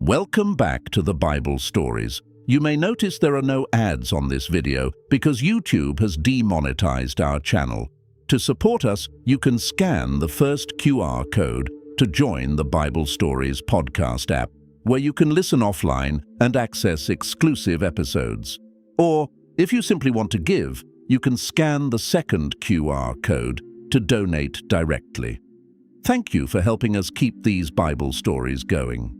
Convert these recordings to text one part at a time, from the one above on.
Welcome back to the Bible Stories. You may notice there are no ads on this video because YouTube has demonetized our channel. To support us, you can scan the first QR code to join the Bible Stories podcast app, where you can listen offline and access exclusive episodes. Or, if you simply want to give, you can scan the second QR code to donate directly. Thank you for helping us keep these Bible stories going.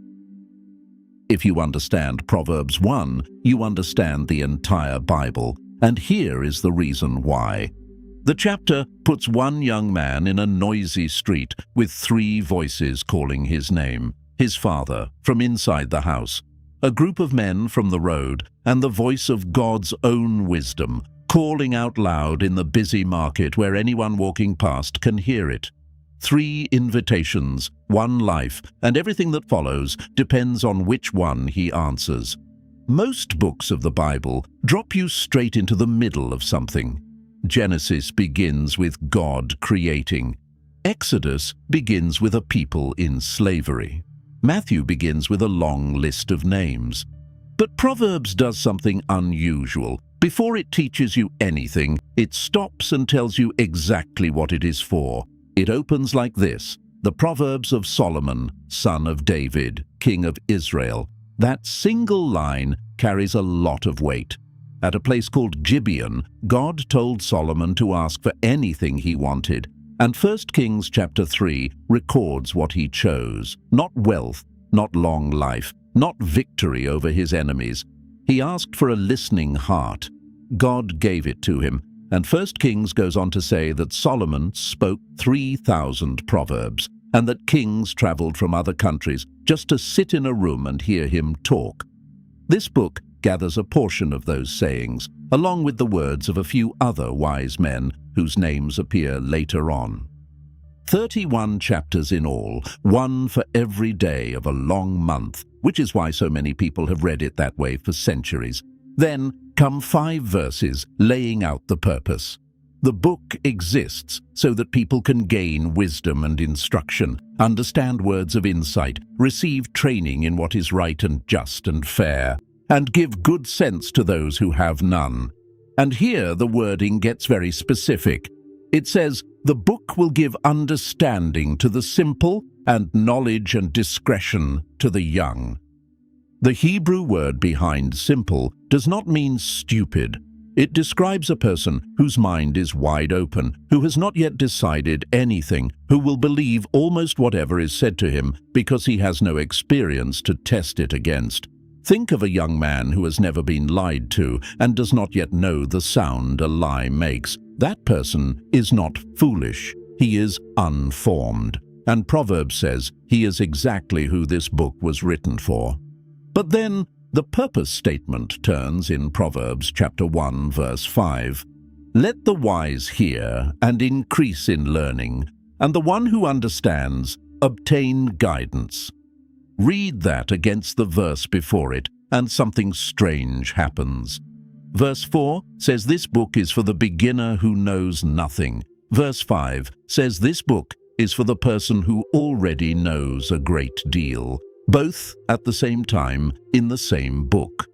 If you understand Proverbs 1, you understand the entire Bible, and here is the reason why. The chapter puts one young man in a noisy street with three voices calling his name: his father from inside the house, a group of men from the road, and the voice of God's own wisdom calling out loud in the busy market where anyone walking past can hear it. 3 invitations, 1 life, and everything that follows depends on which one he answers. Most books of the Bible drop you straight into the middle of something. Genesis begins with God creating. Exodus begins with a people in slavery. Matthew begins with a long list of names. But Proverbs does something unusual. Before it teaches you anything, it stops and tells you exactly what it is for. It opens like this: the Proverbs of Solomon, son of David, king of Israel. That single line carries a lot of weight. At a place called Gibeon, God told Solomon to ask for anything he wanted, and 1 Kings chapter 3 records what he chose. Not wealth, not long life, not victory over his enemies. He asked for a listening heart. God gave it to him. And 1 Kings goes on to say that Solomon spoke 3,000 proverbs, and that kings traveled from other countries just to sit in a room and hear him talk. This book gathers a portion of those sayings, along with the words of a few other wise men whose names appear later on. 31 chapters in all, 1 for every day of a long month, which is why so many people have read it that way for centuries. Then come 5 verses laying out the purpose. The book exists so that people can gain wisdom and instruction, understand words of insight, receive training in what is right and just and fair, and give good sense to those who have none. And here the wording gets very specific. It says, the book will give understanding to the simple and knowledge and discretion to the young. The Hebrew word behind simple does not mean stupid. It describes a person whose mind is wide open, who has not yet decided anything, who will believe almost whatever is said to him because he has no experience to test it against. Think of a young man who has never been lied to and does not yet know the sound a lie makes. That person is not foolish. He is unformed. And Proverbs says he is exactly who this book was written for. But then the purpose statement turns in Proverbs chapter 1 verse 5. Let the wise hear and increase in learning, and the one who understands obtain guidance. Read that against the verse before it, and something strange happens. Verse 4 says this book is for the beginner who knows nothing. Verse 5 says this book is for the person who already knows a great deal. Both at the same time in the same book.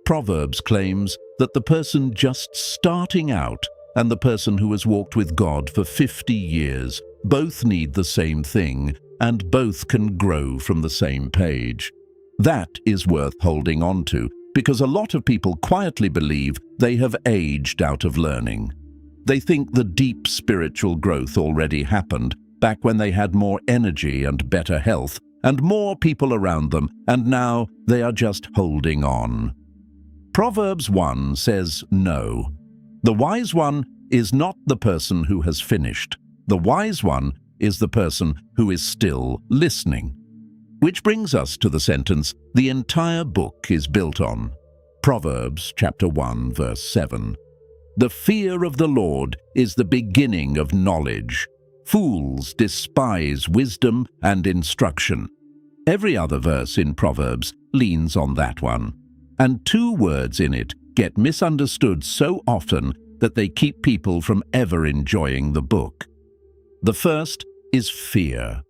Proverbs claims that the person just starting out and the person who has walked with God for 50 years both need the same thing, and both can grow from the same page. That is worth holding on to, because a lot of people quietly believe they have aged out of learning. They think the deep spiritual growth already happened back when they had more energy and better health, and more people around them, and now they are just holding on. Proverbs 1 says no. The wise one is not the person who has finished. The wise one is the person who is still listening. Which brings us to the sentence the entire book is built on. Proverbs chapter 1 verse 7. The fear of the Lord is the beginning of knowledge. Fools despise wisdom and instruction. Every other verse in Proverbs leans on that one. And 2 words in it get misunderstood so often that they keep people from ever enjoying the book. The first is fear.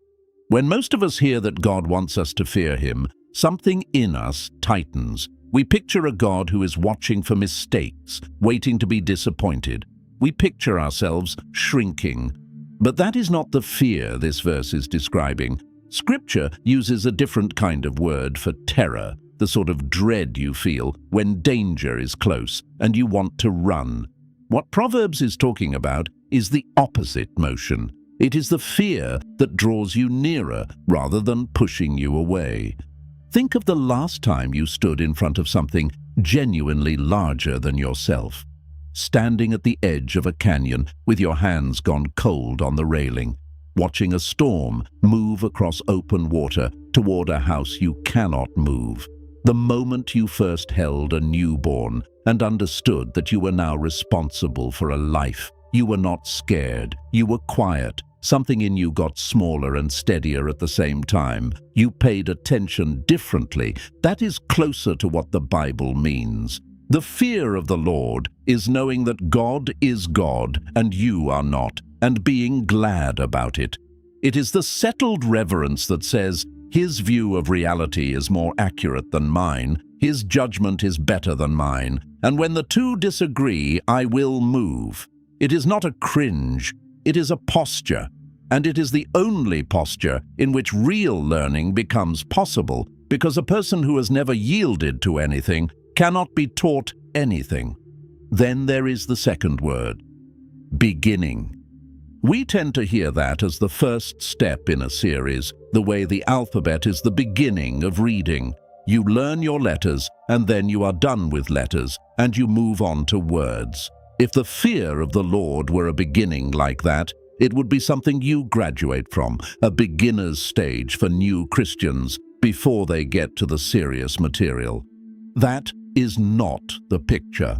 When most of us hear that God wants us to fear him, something in us tightens. We picture a God who is watching for mistakes, waiting to be disappointed. We picture ourselves shrinking. But that is not the fear this verse is describing. Scripture uses a different kind of word for terror, the sort of dread you feel when danger is close and you want to run. What Proverbs is talking about is the opposite motion. It is the fear that draws you nearer rather than pushing you away. Think of the last time you stood in front of something genuinely larger than yourself. Standing at the edge of a canyon with your hands gone cold on the railing, watching a storm move across open water toward a house you cannot move. The moment you first held a newborn and understood that you were now responsible for a life. You were not scared, you were quiet. Something in you got smaller and steadier at the same time. You paid attention differently. That is closer to what the Bible means. The fear of the Lord is knowing that God is God and you are not, and being glad about it. It is the settled reverence that says, His view of reality is more accurate than mine, His judgment is better than mine, and when the two disagree, I will move. It is not a cringe, it is a posture, and it is the only posture in which real learning becomes possible, because a person who has never yielded to anything cannot be taught anything. Then there is the second word, beginning. We tend to hear that as the first step in a series, the way the alphabet is the beginning of reading. You learn your letters, and then you are done with letters, and you move on to words. If the fear of the Lord were a beginning like that, it would be something you graduate from, a beginner's stage for new Christians before they get to the serious material. That is not the picture.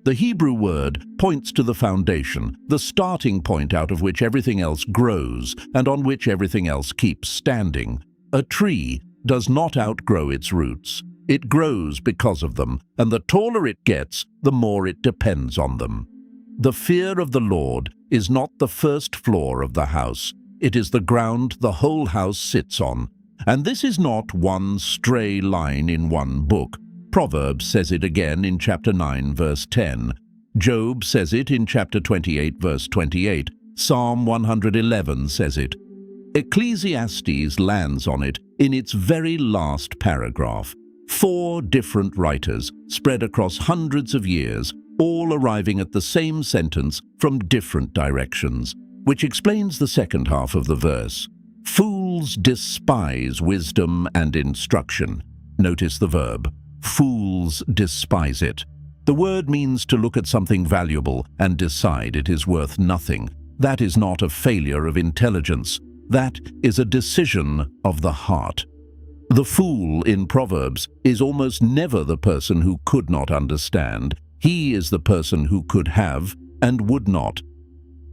The Hebrew word points to the foundation, the starting point out of which everything else grows and on which everything else keeps standing. A tree does not outgrow its roots. It grows because of them, and the taller it gets, the more it depends on them. The fear of the Lord is not the first floor of the house. It is the ground the whole house sits on. And this is not one stray line in one book. Proverbs says it again in chapter 9, verse 10. Job says it in chapter 28, verse 28. Psalm 111 says it. Ecclesiastes lands on it in its very last paragraph. 4 different writers, spread across hundreds of years, all arriving at the same sentence from different directions, which explains the second half of the verse. Fools despise wisdom and instruction. Notice the verb. Fools despise it. The word means to look at something valuable and decide it is worth nothing. That is not a failure of intelligence. That is a decision of the heart. The fool in Proverbs is almost never the person who could not understand. He is the person who could have and would not.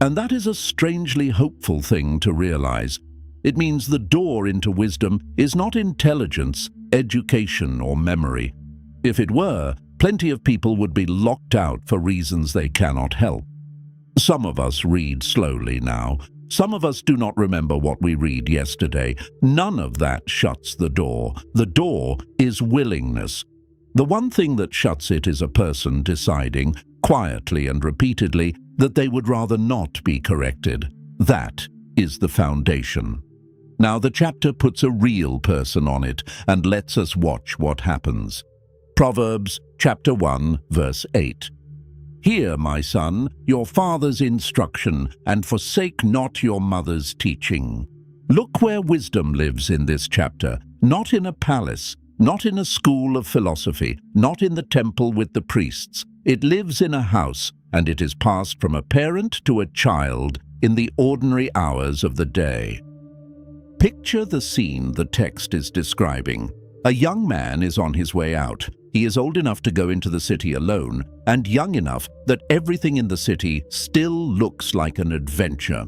And that is a strangely hopeful thing to realize. It means the door into wisdom is not intelligence, education, or memory. If it were, plenty of people would be locked out for reasons they cannot help. Some of us read slowly now. Some of us do not remember what we read yesterday. None of that shuts the door. The door is willingness. The one thing that shuts it is a person deciding, quietly and repeatedly, that they would rather not be corrected. That is the foundation. Now the chapter puts a real person on it and lets us watch what happens. Proverbs chapter 1, verse 8. Hear, my son, your father's instruction, and forsake not your mother's teaching. Look where wisdom lives in this chapter, not in a palace, not in a school of philosophy, not in the temple with the priests. It lives in a house, and it is passed from a parent to a child in the ordinary hours of the day. Picture the scene the text is describing. A young man is on his way out. He is old enough to go into the city alone, and young enough that everything in the city still looks like an adventure.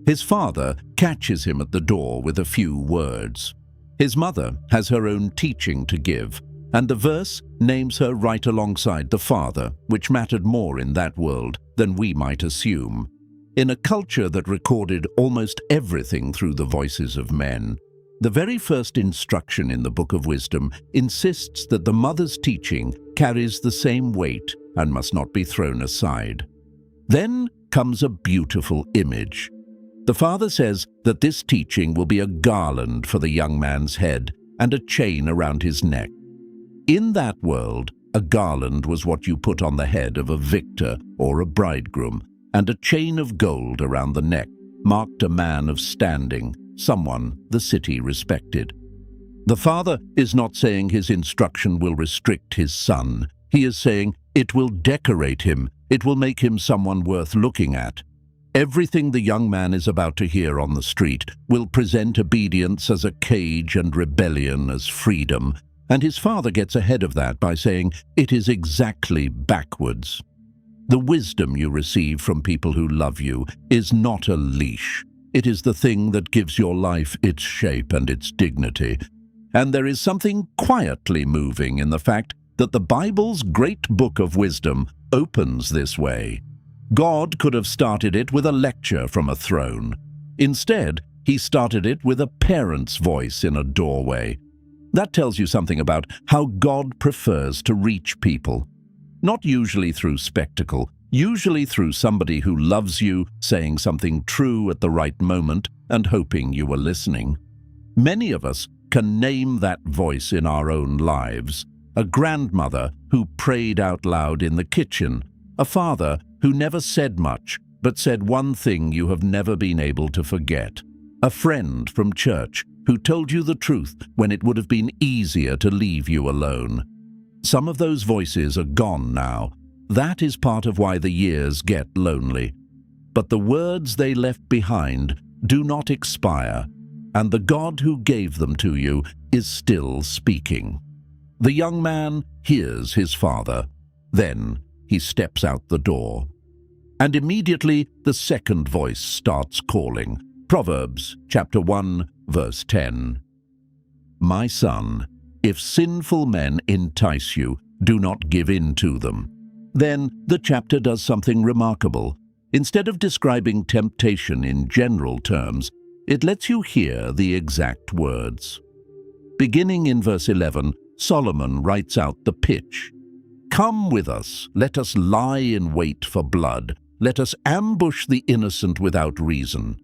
His father catches him at the door with a few words. His mother has her own teaching to give, and the verse names her right alongside the father, which mattered more in that world than we might assume. In a culture that recorded almost everything through the voices of men, The very first instruction in the Book of Wisdom insists that the mother's teaching carries the same weight and must not be thrown aside. Then comes a beautiful image. The father says that this teaching will be a garland for the young man's head and a chain around his neck. In that world, a garland was what you put on the head of a victor or a bridegroom, and a chain of gold around the neck marked a man of standing, someone the city respected. The father is not saying his instruction will restrict his son. He is saying it will decorate him. It will make him someone worth looking at. Everything the young man is about to hear on the street will present obedience as a cage and rebellion as freedom, and his father gets ahead of that by saying it is exactly backwards. The wisdom you receive from people who love you is not a leash. It is the thing that gives your life its shape and its dignity. And there is something quietly moving in the fact that the Bible's great book of wisdom opens this way. God could have started it with a lecture from a throne. Instead, he started it with a parent's voice in a doorway. That tells you something about how God prefers to reach people. Not usually through spectacle, usually through somebody who loves you, saying something true at the right moment and hoping you are listening. Many of us can name that voice in our own lives. A grandmother who prayed out loud in the kitchen, a father who never said much but said one thing you have never been able to forget, a friend from church who told you the truth when it would have been easier to leave you alone. Some of those voices are gone now. That is part of why the years get lonely. But the words they left behind do not expire, and the God who gave them to you is still speaking. The young man hears his father. Then he steps out the door. And immediately the second voice starts calling. Proverbs chapter 1, verse 10. My son, if sinful men entice you, do not give in to them. Then the chapter does something remarkable. Instead of describing temptation in general terms, it lets you hear the exact words. Beginning in verse 11, Solomon writes out the pitch. Come with us, let us lie in wait for blood. Let us ambush the innocent without reason.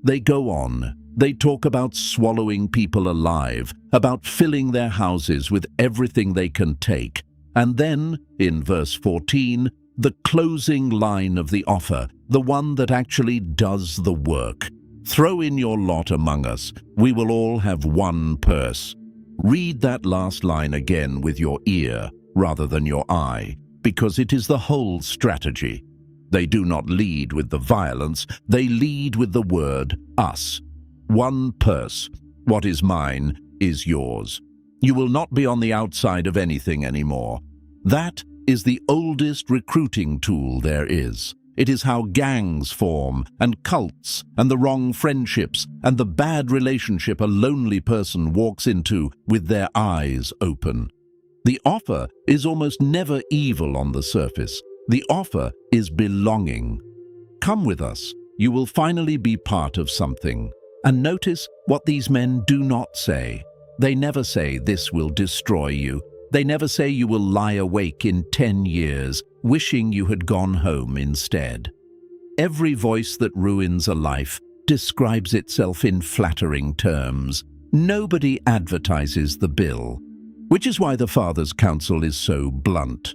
They go on. They talk about swallowing people alive, about filling their houses with everything they can take. And then, in verse 14, the closing line of the offer, the one that actually does the work. Throw in your lot among us. We will all have one purse. Read that last line again with your ear rather than your eye, because it is the whole strategy. They do not lead with the violence, they lead with the word us. One purse. What is mine is yours. You will not be on the outside of anything anymore. That is the oldest recruiting tool there is. It is how gangs form, and cults, and the wrong friendships, and the bad relationship a lonely person walks into with their eyes open. The offer is almost never evil on the surface. The offer is belonging. Come with us. You will finally be part of something. And notice what these men do not say. They never say this will destroy you. They never say you will lie awake in 10 years, wishing you had gone home instead. Every voice that ruins a life describes itself in flattering terms. Nobody advertises the bill, which is why the Father's counsel is so blunt.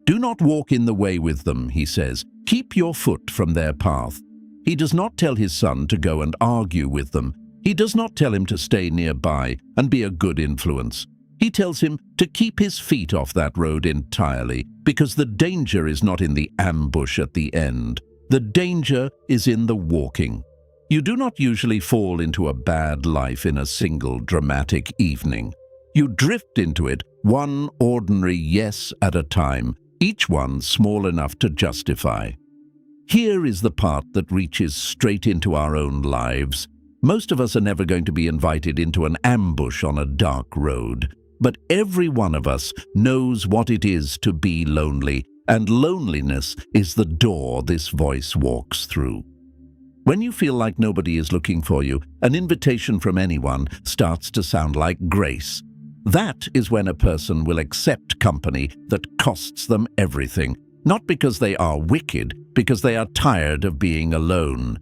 Do not walk in the way with them, he says. Keep your foot from their path. He does not tell his son to go and argue with them. He does not tell him to stay nearby and be a good influence. He tells him to keep his feet off that road entirely, because the danger is not in the ambush at the end. The danger is in the walking. You do not usually fall into a bad life in a single dramatic evening. You drift into it one ordinary yes at a time, each one small enough to justify. Here is the part that reaches straight into our own lives. Most of us are never going to be invited into an ambush on a dark road, but every one of us knows what it is to be lonely, and loneliness is the door this voice walks through. When you feel like nobody is looking for you, an invitation from anyone starts to sound like grace. That is when a person will accept company that costs them everything, not because they are wicked, because they are tired of being alone.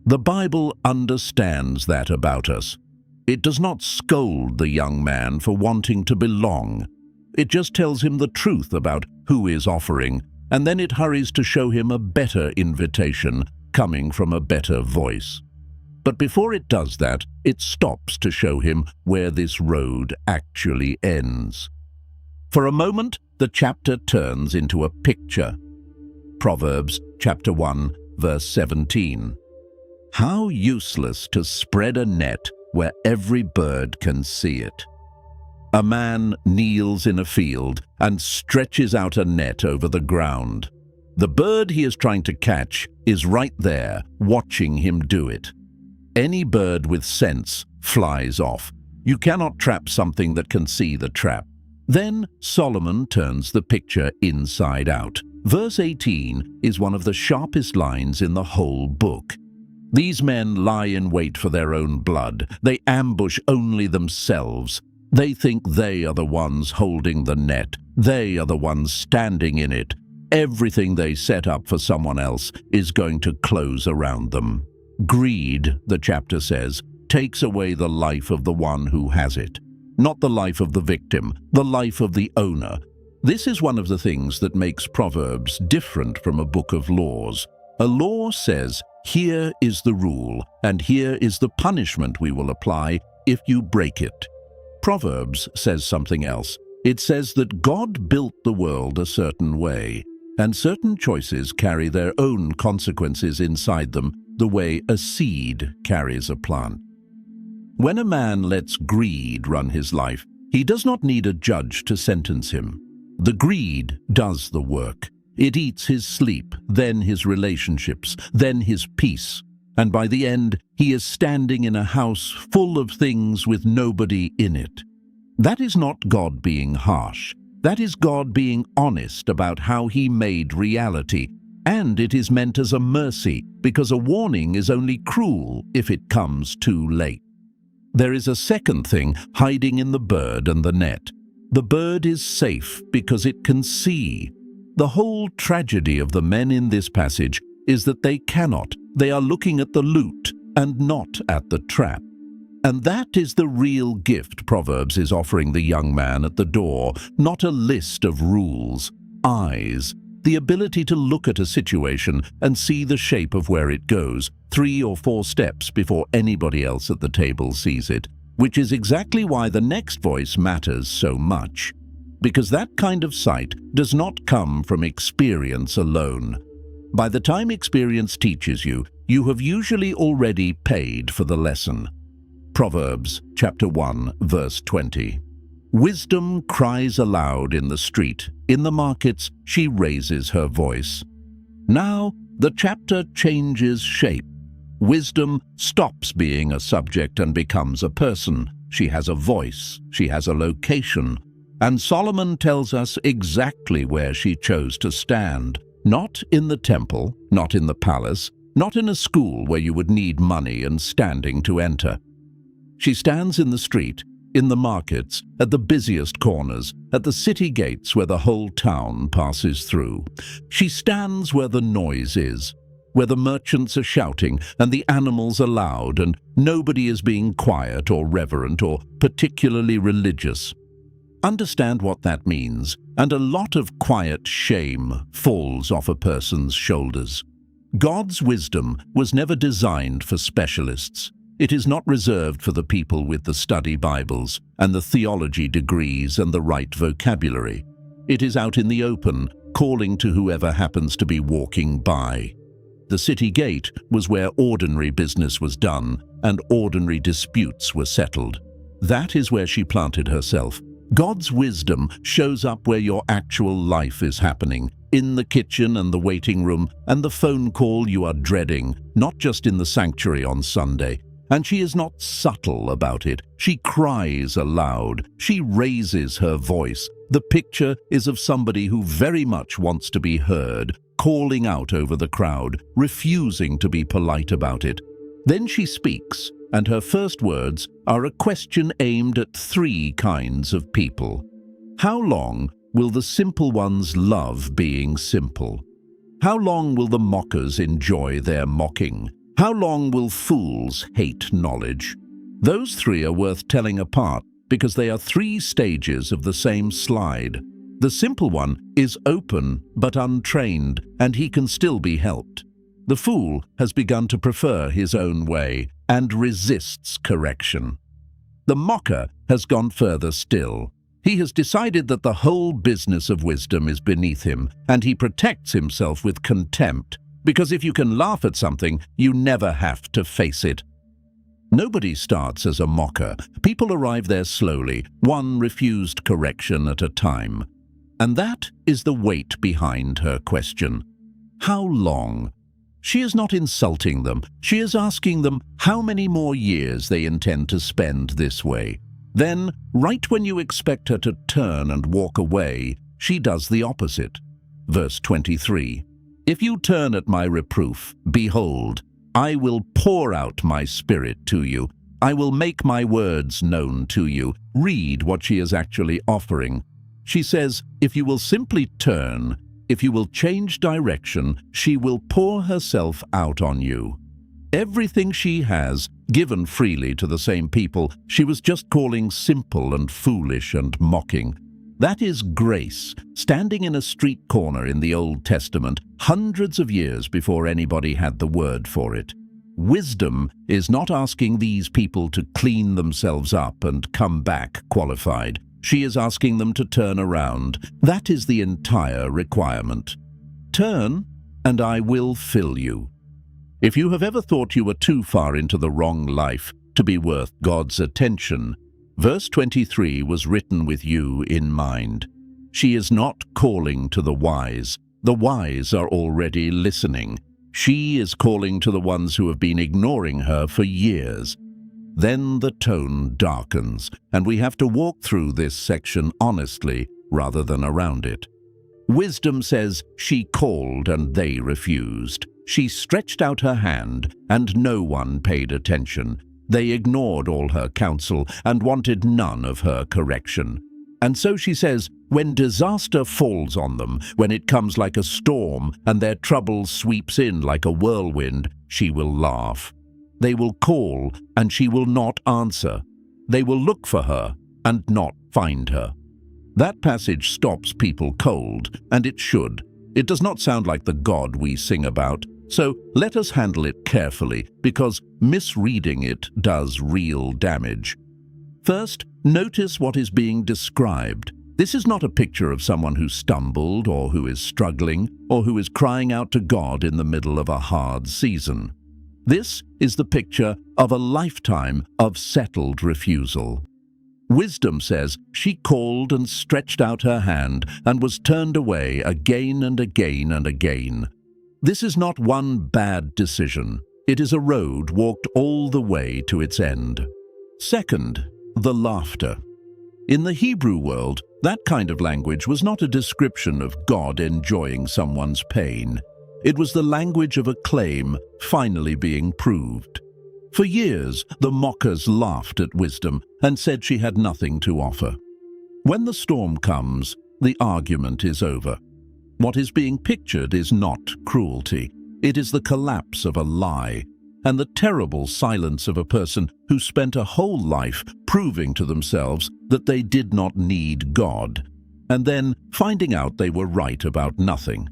The Bible understands that about us. It does not scold the young man for wanting to belong. It just tells him the truth about who is offering, and then it hurries to show him a better invitation coming from a better voice. But before it does that, it stops to show him where this road actually ends. For a moment, the chapter turns into a picture. Proverbs chapter 1, verse 17. How useless to spread a net where every bird can see it. A man kneels in a field and stretches out a net over the ground. The bird he is trying to catch is right there, watching him do it. Any bird with sense flies off. You cannot trap something that can see the trap. Then Solomon turns the picture inside out. Verse 18 is one of the sharpest lines in the whole book. These men lie in wait for their own blood. They ambush only themselves. They think they are the ones holding the net. They are the ones standing in it. Everything they set up for someone else is going to close around them. Greed, the chapter says, takes away the life of the one who has it. Not the life of the victim, the life of the owner. This is one of the things that makes Proverbs different from a book of laws. A law says, here is the rule, and here is the punishment we will apply if you break it. Proverbs says something else. It says that God built the world a certain way, and certain choices carry their own consequences inside them, the way a seed carries a plant. When a man lets greed run his life, he does not need a judge to sentence him. The greed does the work. It eats his sleep, then his relationships, then his peace. And by the end, he is standing in a house full of things with nobody in it. That is not God being harsh. That is God being honest about how he made reality. And it is meant as a mercy, because a warning is only cruel if it comes too late. There is a second thing hiding in the bird and the net. The bird is safe because it can see. The whole tragedy of the men in this passage is that they cannot. They are looking at the loot and not at the trap. And that is the real gift Proverbs is offering the young man at the door, not a list of rules. Eyes, the ability to look at a situation and see the shape of where it goes, 3 or 4 steps before anybody else at the table sees it, which is exactly why the next voice matters so much. Because that kind of sight does not come from experience alone. By the time experience teaches you, you have usually already paid for the lesson. Proverbs chapter 1, verse 20. Wisdom cries aloud in the street. In the markets, she raises her voice. Now, the chapter changes shape. Wisdom stops being a subject and becomes a person. She has a voice. She has a location. And Solomon tells us exactly where she chose to stand. Not in the temple, not in the palace, not in a school where you would need money and standing to enter. She stands in the street, in the markets, at the busiest corners, at the city gates where the whole town passes through. She stands where the noise is, where the merchants are shouting and the animals are loud and nobody is being quiet or reverent or particularly religious. Understand what that means, and a lot of quiet shame falls off a person's shoulders. God's wisdom was never designed for specialists. It is not reserved for the people with the study Bibles and the theology degrees and the right vocabulary. It is out in the open, calling to whoever happens to be walking by. The city gate was where ordinary business was done and ordinary disputes were settled. That is where she planted herself. God's wisdom shows up where your actual life is happening, in the kitchen and the waiting room and the phone call you are dreading, not just in the sanctuary on Sunday. And she is not subtle about it. She cries aloud. She raises her voice. The picture is of somebody who very much wants to be heard, calling out over the crowd, refusing to be polite about it. Then she speaks, and her first words are a question aimed at three kinds of people. How long will the simple ones love being simple? How long will the mockers enjoy their mocking? How long will fools hate knowledge? Those three are worth telling apart because they are three stages of the same slide. The simple one is open but untrained, and he can still be helped. The fool has begun to prefer his own way and resists correction. The mocker has gone further still. He has decided that the whole business of wisdom is beneath him, and he protects himself with contempt, because if you can laugh at something, you never have to face it. Nobody starts as a mocker. People arrive there slowly, one refused correction at a time. And that is the weight behind her question. How long? She is not insulting them. She is asking them how many more years they intend to spend this way. Then, right when you expect her to turn and walk away, she does the opposite. Verse 23. If you turn at my reproof, behold, I will pour out my spirit to you. I will make my words known to you. Read what she is actually offering. She says, if you will simply turn, if you will change direction, she will pour herself out on you. Everything she has, given freely to the same people, she was just calling simple and foolish and mocking. That is grace, standing in a street corner in the Old Testament, hundreds of years before anybody had the word for it. Wisdom is not asking these people to clean themselves up and come back qualified. She is asking them to turn around. That is the entire requirement. Turn, and I will fill you. If you have ever thought you were too far into the wrong life to be worth God's attention, verse 23 was written with you in mind. She is not calling to the wise. The wise are already listening. She is calling to the ones who have been ignoring her for years. Then the tone darkens, and we have to walk through this section honestly rather than around it. Wisdom says she called and they refused. She stretched out her hand and no one paid attention. They ignored all her counsel and wanted none of her correction. And so she says, when disaster falls on them, when it comes like a storm and their trouble sweeps in like a whirlwind, she will laugh. They will call, and she will not answer. They will look for her and not find her. That passage stops people cold, and it should. It does not sound like the God we sing about, so let us handle it carefully, because misreading it does real damage. First, notice what is being described. This is not a picture of someone who stumbled or who is struggling or who is crying out to God in the middle of a hard season. This is the picture of a lifetime of settled refusal. Wisdom says she called and stretched out her hand and was turned away again and again and again. This is not one bad decision. It is a road walked all the way to its end. Second, the laughter. In the Hebrew world, that kind of language was not a description of God enjoying someone's pain. It was the language of a claim finally being proved. For years, the mockers laughed at wisdom and said she had nothing to offer. When the storm comes, the argument is over. What is being pictured is not cruelty. It is the collapse of a lie and the terrible silence of a person who spent a whole life proving to themselves that they did not need God, and then finding out they were right about nothing.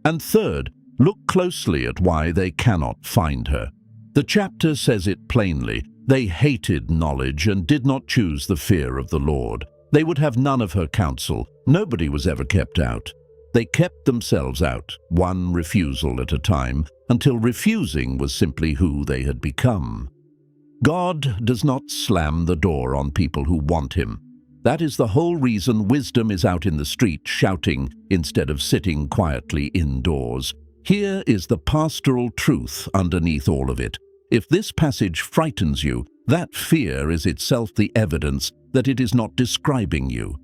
And third, look closely at why they cannot find her. The chapter says it plainly. They hated knowledge and did not choose the fear of the Lord. They would have none of her counsel. Nobody was ever kept out. They kept themselves out, one refusal at a time, until refusing was simply who they had become. God does not slam the door on people who want him. That is the whole reason wisdom is out in the street shouting instead of sitting quietly indoors. Here is the pastoral truth underneath all of it. If this passage frightens you, that fear is itself the evidence that it is not describing you.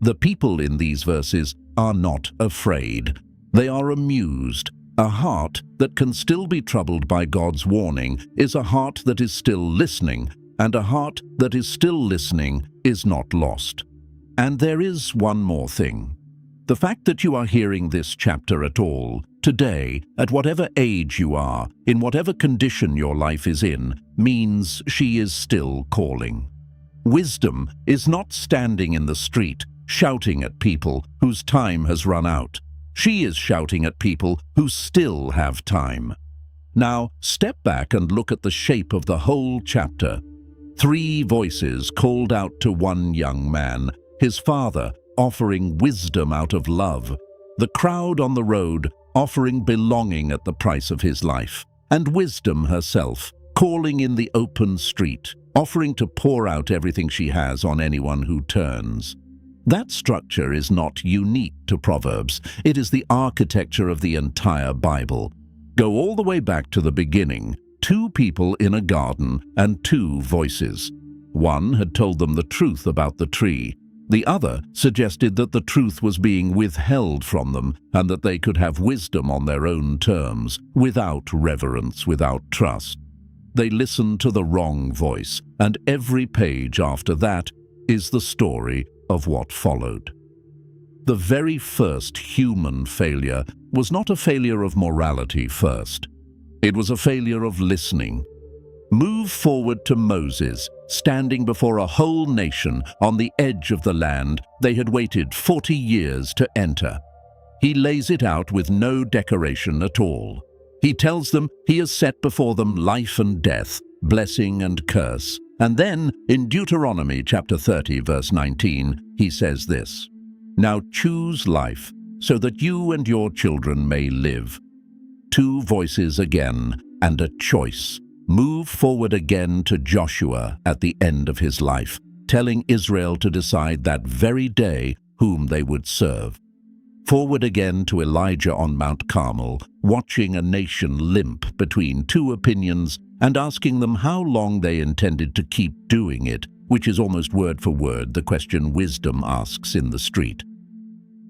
The people in these verses are not afraid. They are amused. A heart that can still be troubled by God's warning is a heart that is still listening, and a heart that is still listening is not lost. And there is one more thing. The fact that you are hearing this chapter at all, today, at whatever age you are, in whatever condition your life is in, means she is still calling. Wisdom is not standing in the street, shouting at people whose time has run out. She is shouting at people who still have time. Now, step back and look at the shape of the whole chapter. 3 voices called out to one young man, his father offering wisdom out of love, the crowd on the road offering belonging at the price of his life, and wisdom herself calling in the open street, offering to pour out everything she has on anyone who turns. That structure is not unique to Proverbs. It is the architecture of the entire Bible. Go all the way back to the beginning. 2 people in a garden and 2 voices. One had told them the truth about the tree. The other suggested that the truth was being withheld from them and that they could have wisdom on their own terms, without reverence, without trust. They listened to the wrong voice, and every page after that is the story of what followed. The very first human failure was not a failure of morality first. It was a failure of listening. Move forward to Moses, standing before a whole nation on the edge of the land they had waited 40 years to enter. He lays it out with no decoration at all. He tells them he has set before them life and death, blessing and curse. And then, in Deuteronomy chapter 30, verse 19, he says this, "Now choose life, so that you and your children may live." 2 voices again, and a choice. Move forward again to Joshua at the end of his life, telling Israel to decide that very day whom they would serve. Forward again to Elijah on Mount Carmel, watching a nation limp between 2 opinions and asking them how long they intended to keep doing it, which is almost word for word the question wisdom asks in the street.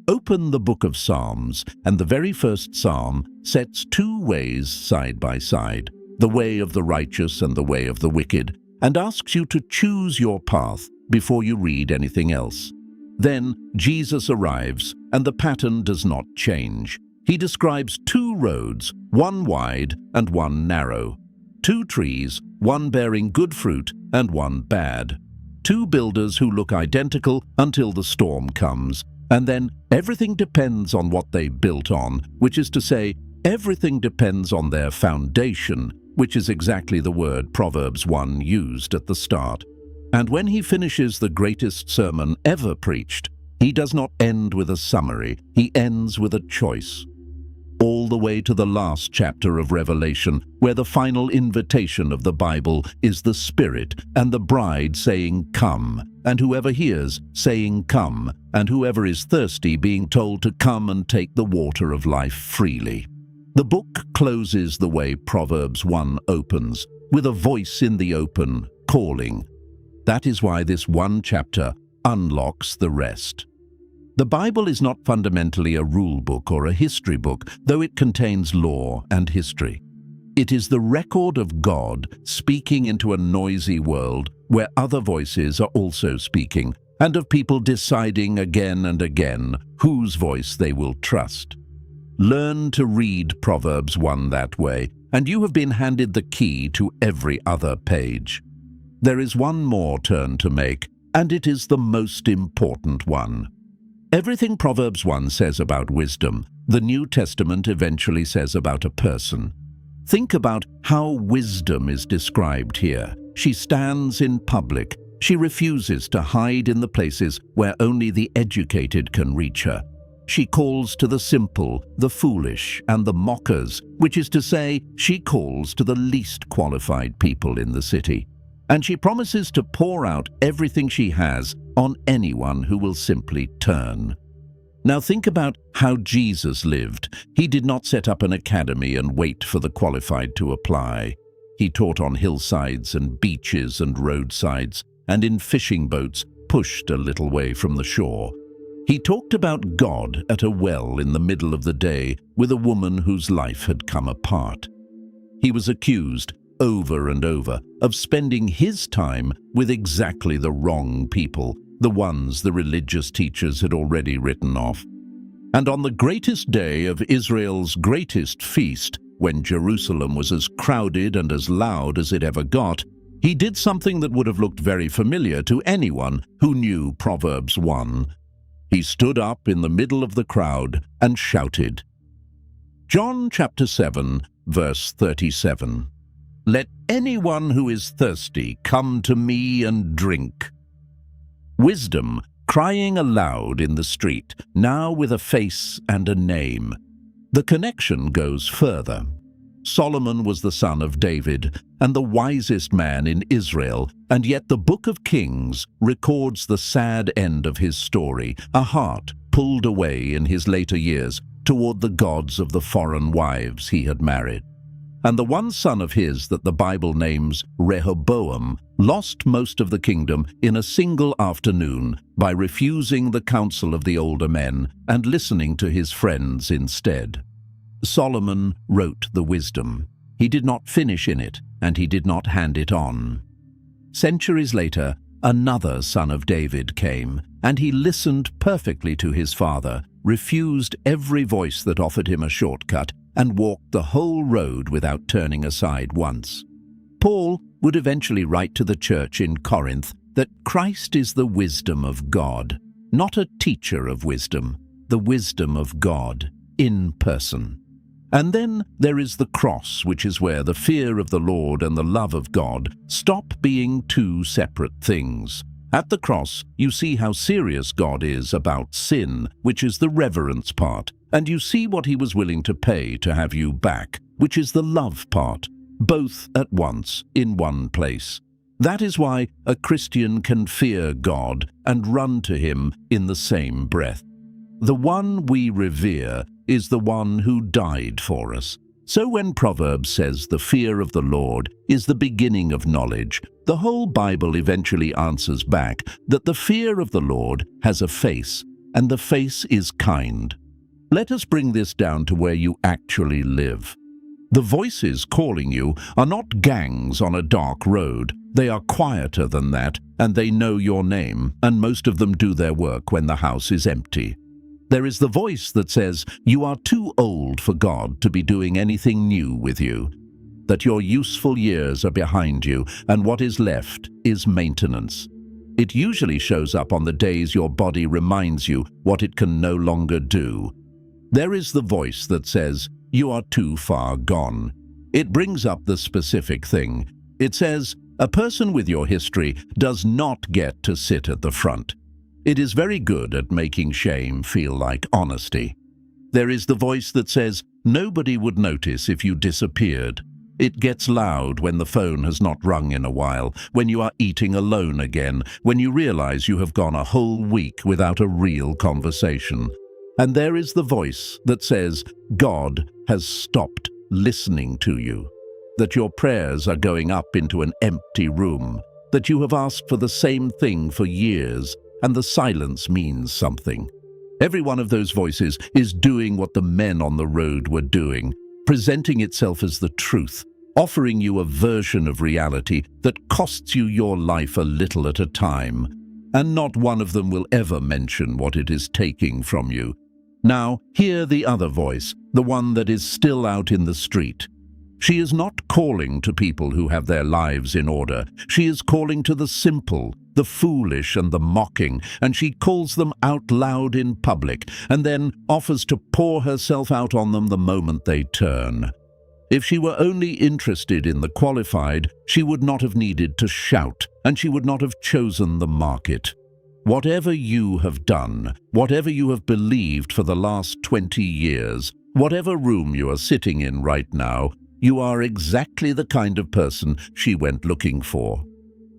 Open the book of Psalms, and the very first psalm sets 2 ways side by side, the way of the righteous and the way of the wicked, and asks you to choose your path before you read anything else. Then Jesus arrives, and the pattern does not change. He describes 2 roads, one wide and one narrow. 2 trees, one bearing good fruit and one bad. 2 builders who look identical until the storm comes, and then everything depends on what they built on, which is to say, everything depends on their foundation, which is exactly the word Proverbs 1 used at the start. And when he finishes the greatest sermon ever preached, he does not end with a summary, he ends with a choice. All the way to the last chapter of Revelation, where the final invitation of the Bible is the Spirit and the bride saying, "Come," and whoever hears saying, "Come," and whoever is thirsty being told to come and take the water of life freely. The book closes the way Proverbs 1 opens, with a voice in the open, calling. That is why this one chapter unlocks the rest. The Bible is not fundamentally a rule book or a history book, though it contains law and history. It is the record of God speaking into a noisy world where other voices are also speaking, and of people deciding again and again whose voice they will trust. Learn to read Proverbs 1 that way, and you have been handed the key to every other page. There is one more turn to make, and it is the most important one. Everything Proverbs 1 says about wisdom, the New Testament eventually says about a person. Think about how wisdom is described here. She stands in public. She refuses to hide in the places where only the educated can reach her. She calls to the simple, the foolish, and the mockers, which is to say, she calls to the least qualified people in the city. And she promises to pour out everything she has on anyone who will simply turn. Now think about how Jesus lived. He did not set up an academy and wait for the qualified to apply. He taught on hillsides and beaches and roadsides, and in fishing boats pushed a little way from the shore. He talked about God at a well in the middle of the day with a woman whose life had come apart. He was accused, over and over, of spending his time with exactly the wrong people, the ones the religious teachers had already written off. And on the greatest day of Israel's greatest feast, when Jerusalem was as crowded and as loud as it ever got, he did something that would have looked very familiar to anyone who knew Proverbs 1. He stood up in the middle of the crowd and shouted. John chapter 7, verse 37. Let anyone who is thirsty come to me and drink. Wisdom crying aloud in the street, now with a face and a name. The connection goes further. Solomon was the son of David and the wisest man in Israel, and yet the Book of Kings records the sad end of his story, a heart pulled away in his later years toward the gods of the foreign wives he had married. And the one son of his that the Bible names Rehoboam lost most of the kingdom in a single afternoon by refusing the counsel of the older men and listening to his friends instead. Solomon wrote the wisdom. He did not finish in it, and he did not hand it on. Centuries later, another son of David came, and he listened perfectly to his father, refused every voice that offered him a shortcut, and walked the whole road without turning aside once. Paul would eventually write to the church in Corinth that Christ is the wisdom of God, not a teacher of wisdom, the wisdom of God in person. And then there is the cross, which is where the fear of the Lord and the love of God stop being two separate things. At the cross, you see how serious God is about sin, which is the reverence part, and you see what he was willing to pay to have you back, which is the love part, both at once in one place. That is why a Christian can fear God and run to him in the same breath. The one we revere is the one who died for us. So when Proverbs says the fear of the Lord is the beginning of knowledge, the whole Bible eventually answers back that the fear of the Lord has a face, and the face is kind. Let us bring this down to where you actually live. The voices calling you are not gangs on a dark road. They are quieter than that, and they know your name, and most of them do their work when the house is empty. There is the voice that says you are too old for God to be doing anything new with you, that your useful years are behind you, and what is left is maintenance. It usually shows up on the days your body reminds you what it can no longer do. There is the voice that says you are too far gone. It brings up the specific thing. It says a person with your history does not get to sit at the front. It is very good at making shame feel like honesty. There is the voice that says nobody would notice if you disappeared. It gets loud when the phone has not rung in a while, when you are eating alone again, when you realize you have gone a whole week without a real conversation. And there is the voice that says God has stopped listening to you, that your prayers are going up into an empty room, that you have asked for the same thing for years, and the silence means something. Every one of those voices is doing what the men on the road were doing, presenting itself as the truth, offering you a version of reality that costs you your life a little at a time, and not one of them will ever mention what it is taking from you. Now, hear the other voice, the one that is still out in the street. She is not calling to people who have their lives in order. She is calling to the simple, the foolish and the mocking, and she calls them out loud in public, and then offers to pour herself out on them the moment they turn. If she were only interested in the qualified, she would not have needed to shout, and she would not have chosen the market. Whatever you have done, whatever you have believed for the last 20 years, whatever room you are sitting in right now, you are exactly the kind of person she went looking for.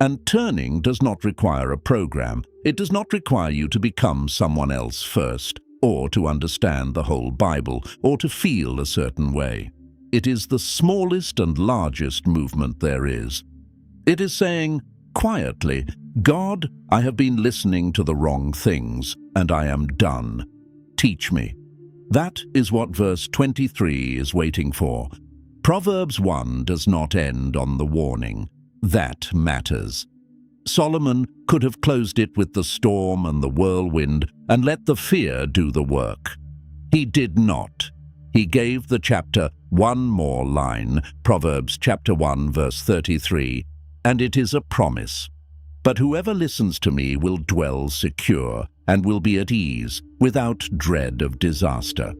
And turning does not require a program. It does not require you to become someone else first, or to understand the whole Bible, or to feel a certain way. It is the smallest and largest movement there is. It is saying, quietly, God, I have been listening to the wrong things, and I am done. Teach me. That is what verse 23 is waiting for. Proverbs 1 does not end on the warning. That matters. Solomon could have closed it with the storm and the whirlwind and let the fear do the work. He did not. He gave the chapter one more line, Proverbs chapter 1 verse 33, and it is a promise. But whoever listens to me will dwell secure and will be at ease without dread of disaster.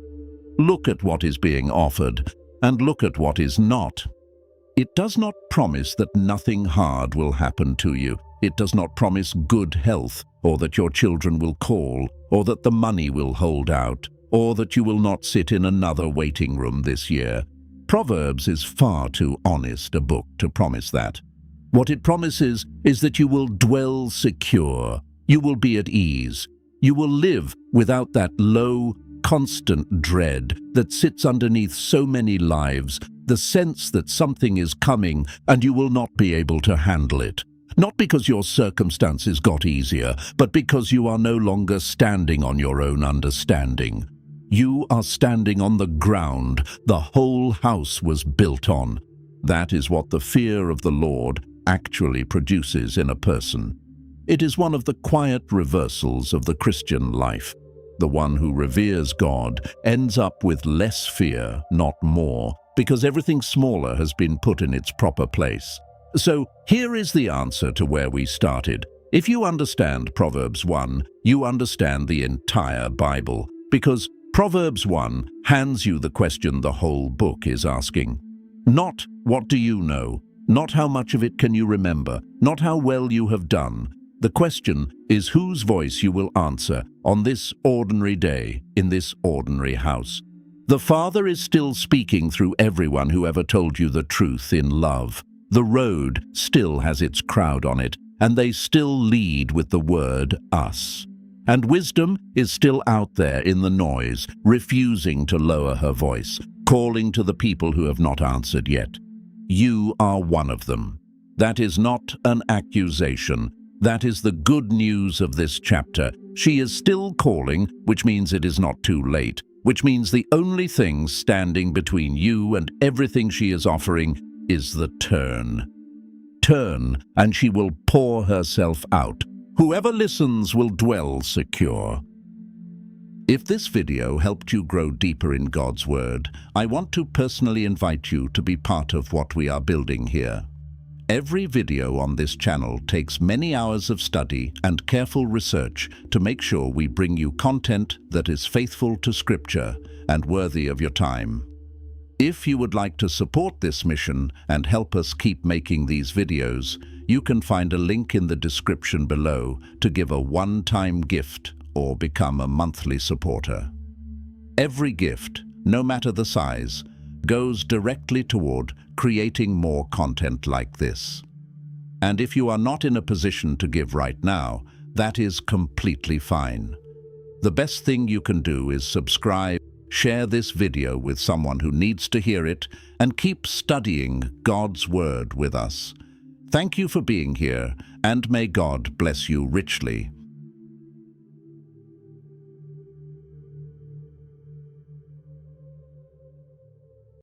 Look at what is being offered and look at what is not. It does not promise that nothing hard will happen to you. It does not promise good health, or that your children will call, or that the money will hold out, or that you will not sit in another waiting room this year. Proverbs is far too honest a book to promise that. What it promises is that you will dwell secure, you will be at ease, you will live without that low, constant dread that sits underneath so many lives, the sense that something is coming and you will not be able to handle it. Not because your circumstances got easier, but because you are no longer standing on your own understanding. You are standing on the ground the whole house was built on. That is what the fear of the Lord actually produces in a person. It is one of the quiet reversals of the Christian life. The one who reveres God ends up with less fear, not more, because everything smaller has been put in its proper place. So here is the answer to where we started. If you understand Proverbs 1, you understand the entire Bible, because Proverbs 1 hands you the question the whole book is asking. Not what do you know, not how much of it can you remember, not how well you have done. The question is whose voice you will answer on this ordinary day in this ordinary house. The Father is still speaking through everyone who ever told you the truth in love. The road still has its crowd on it, and they still lead with the word us. And wisdom is still out there in the noise, refusing to lower her voice, calling to the people who have not answered yet. You are one of them. That is not an accusation. That is the good news of this chapter. She is still calling, which means it is not too late, which means the only thing standing between you and everything she is offering is the turn. Turn, and she will pour herself out. Whoever listens will dwell secure. If this video helped you grow deeper in God's Word, I want to personally invite you to be part of what we are building here. Every video on this channel takes many hours of study and careful research to make sure we bring you content that is faithful to Scripture and worthy of your time. If you would like to support this mission and help us keep making these videos, you can find a link in the description below to give a one-time gift or become a monthly supporter. Every gift, no matter the size, goes directly toward creating more content like this. And if you are not in a position to give right now, that is completely fine. The best thing you can do is subscribe, share this video with someone who needs to hear it, and keep studying God's Word with us. Thank you for being here, and may God bless you richly.